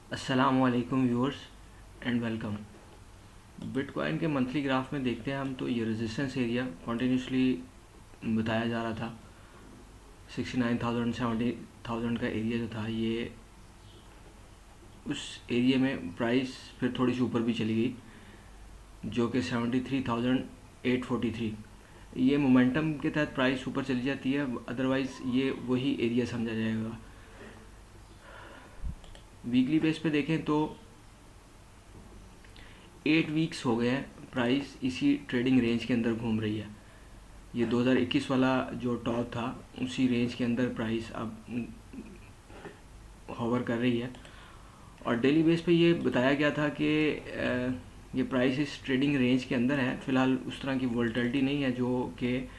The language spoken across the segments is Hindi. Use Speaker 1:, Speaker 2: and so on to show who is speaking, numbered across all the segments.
Speaker 1: अस्सलामुअलैकुम व्यूअर्स एंड वेलकम। बिटकॉइन के मंथली ग्राफ में देखते हैं हम तो ये रेजिस्टेंस एरिया कॉन्टीन्यूसली बताया जा रहा था। 69,000 70,000 का एरिया जो था, ये उस एरिया में प्राइस फिर थोड़ी सी ऊपर भी चली गई जो कि 73,843। ये मोमेंटम के तहत प्राइस ऊपर चली जाती है, अदरवाइज़ ये वही एरिया समझा जाएगा। वीकली बेस पे देखें तो 8 वीक्स हो गए हैं प्राइस इसी ट्रेडिंग रेंज के अंदर घूम रही है। ये 2021 वाला जो टॉप था उसी रेंज के अंदर प्राइस अब हॉवर कर रही है। और डेली बेस पे ये बताया गया था कि ये प्राइस इस ट्रेडिंग रेंज के अंदर है। फ़िलहाल उस तरह की वोलेटिलिटी नहीं है जो कि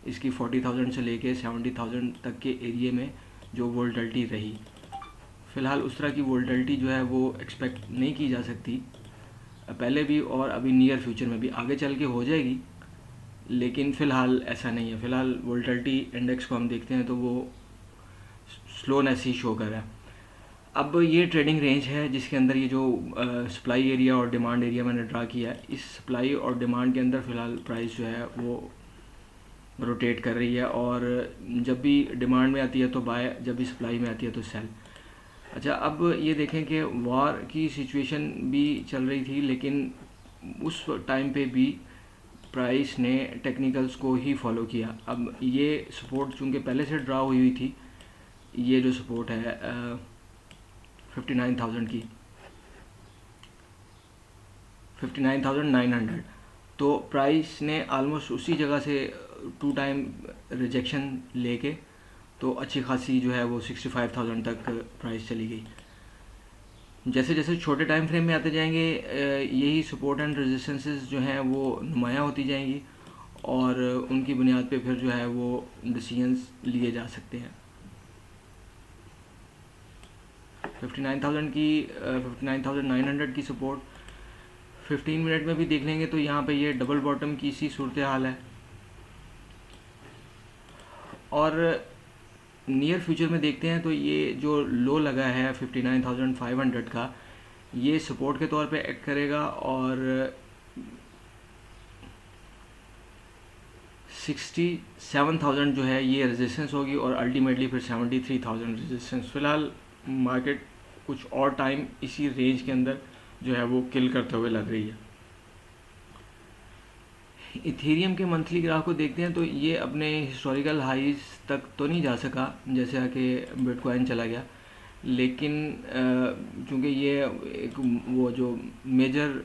Speaker 1: इसकी 40,000 से लेके 70,000 तक के एरिया में जो वोलेटिलिटी रही। फ़िलहाल उस तरह की वोलेटिलिटी जो है वो एक्सपेक्ट नहीं की जा सकती पहले भी, और अभी नियर फ्यूचर में भी। आगे चल के हो जाएगी लेकिन फ़िलहाल ऐसा नहीं है। फ़िलहाल वोलेटिलिटी इंडेक्स को हम देखते हैं तो वो स्लोनेस ही शो कर रहा है। अब ये ट्रेडिंग रेंज है जिसके अंदर ये जो सप्लाई एरिया और डिमांड एरिया मैंने ड्रा किया है, इस सप्लाई और डिमांड के अंदर फ़िलहाल प्राइस जो है वो रोटेट कर रही है। और जब भी डिमांड में आती है तो बाय, जब भी सप्लाई में आती है तो सेल। अच्छा, अब ये देखें कि वार की सिचुएशन भी चल रही थी लेकिन उस टाइम पे भी प्राइस ने टेक्निकल्स को ही फॉलो किया। अब ये सपोर्ट चूँकि पहले से ड्रा हुई हुई थी, ये जो सपोर्ट है 59,000 की, 59,900, तो प्राइस ने आलमोस्ट उसी जगह से 2 टाइम रिजेक्शन लेके तो अच्छी खासी जो है वो 65,000 तक प्राइस चली गई। जैसे जैसे छोटे टाइम फ्रेम में आते जाएंगे यही सपोर्ट एंड रेजिस्टेंसेस जो हैं वो नुमायाँ होती जाएंगी और उनकी बुनियाद पे फिर जो है वो डिसीजंस लिए जा सकते हैं। 59,000 की 59,900 की सपोर्ट 15 मिनट में भी देख लेंगे तो यहाँ पे ये डबल बॉटम की सी सूरत हाल है। और नियर फ्यूचर में देखते हैं तो ये जो लो लगा है 59,500 का, ये सपोर्ट के तौर पे एक्ट करेगा और 67,000 जो है ये रेजिस्टेंस होगी और अल्टीमेटली फिर 73,000 रेजिस्टेंस। फ़िलहाल मार्केट कुछ और टाइम इसी रेंज के अंदर जो है वो किल करते हुए लग रही है। इथेरियम के मंथली ग्राफ को देखते हैं तो ये अपने हिस्टोरिकल हाइज तक तो नहीं जा सका जैसे कि बिटकॉइन चला गया, लेकिन चूँकि ये एक वो जो मेजर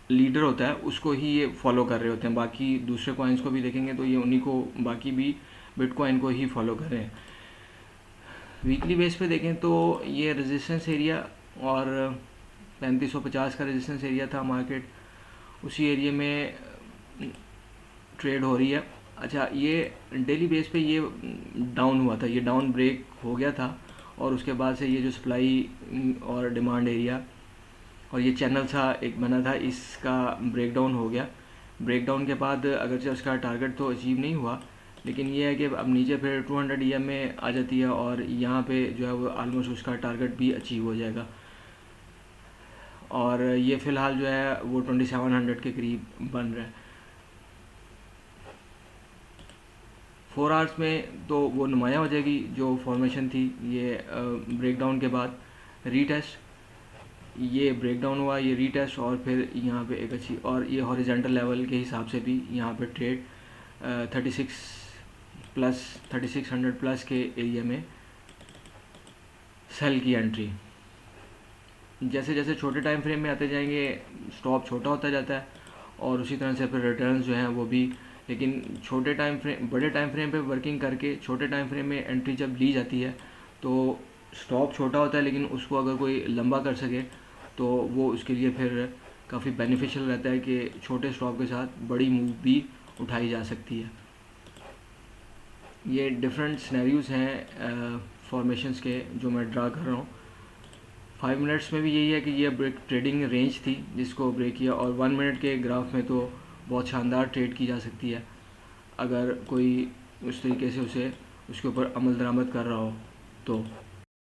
Speaker 1: लीडर होता है उसको ही ये फॉलो कर रहे होते हैं। बाकी दूसरे कॉइन्स को भी देखेंगे तो ये उन्हीं को, बाकी भी बिटकॉइन को ही फॉलो कर रहे हैं। वीकली बेस पे देखें तो ये रेजिस्टेंस एरिया और 3550 का रेजिस्टेंस एरिया था, मार्केट उसी एरिया में ट्रेड हो रही है। अच्छा, ये डेली बेस पे ये डाउन हुआ था, ये डाउन ब्रेक हो गया था और उसके बाद से ये जो सप्लाई और डिमांड एरिया और ये चैनल सा एक बना था, इसका ब्रेकडाउन हो गया। ब्रेकडाउन के बाद अगरचे उसका टारगेट तो अचीव नहीं हुआ, लेकिन ये है कि अब नीचे फिर 200 EM में आ जाती है और यहाँ पे जो है वो आलमोस्ट उसका टारगेट भी अचीव हो जाएगा। और ये फ़िलहाल जो है वो 2700 के करीब बन रहा है। 4 आवर्स में तो वो नुमाया हो जाएगी जो फॉर्मेशन थी। ये ब्रेकडाउन के बाद रीटेस्ट, ये ब्रेकडाउन हुआ, ये रीटेस्ट और फिर यहाँ पे एक अच्छी, और ये हॉरिजॉन्टल लेवल के हिसाब से भी यहाँ पे ट्रेड 3600 प्लस के एरिया में सेल की एंट्री। जैसे जैसे छोटे टाइम फ्रेम में आते जाएंगे स्टॉप छोटा होता जाता है और उसी तरह से फिर रिटर्न्स जो हैं वो भी। लेकिन छोटे टाइम फ्रेम, बड़े टाइम फ्रेम पे वर्किंग करके छोटे टाइम फ्रेम में एंट्री जब ली जाती है तो स्टॉप छोटा होता है, लेकिन उसको अगर कोई लंबा कर सके तो वो उसके लिए फिर काफ़ी बेनिफिशियल रहता है कि छोटे स्टॉप के साथ बड़ी मूव भी उठाई जा सकती है। ये डिफरेंट सिनेरियोज हैं फॉर्मेशंस के जो मैं ड्रा कर रहा हूँ। 5 मिनट्स में भी यही है कि ये ब्रेक ट्रेडिंग रेंज थी जिसको ब्रेक किया, और 1 मिनट के ग्राफ में तो बहुत शानदार ट्रेड की जा सकती है अगर कोई उस तरीके से उसे उसके ऊपर अमल दरामद कर रहा हो तो।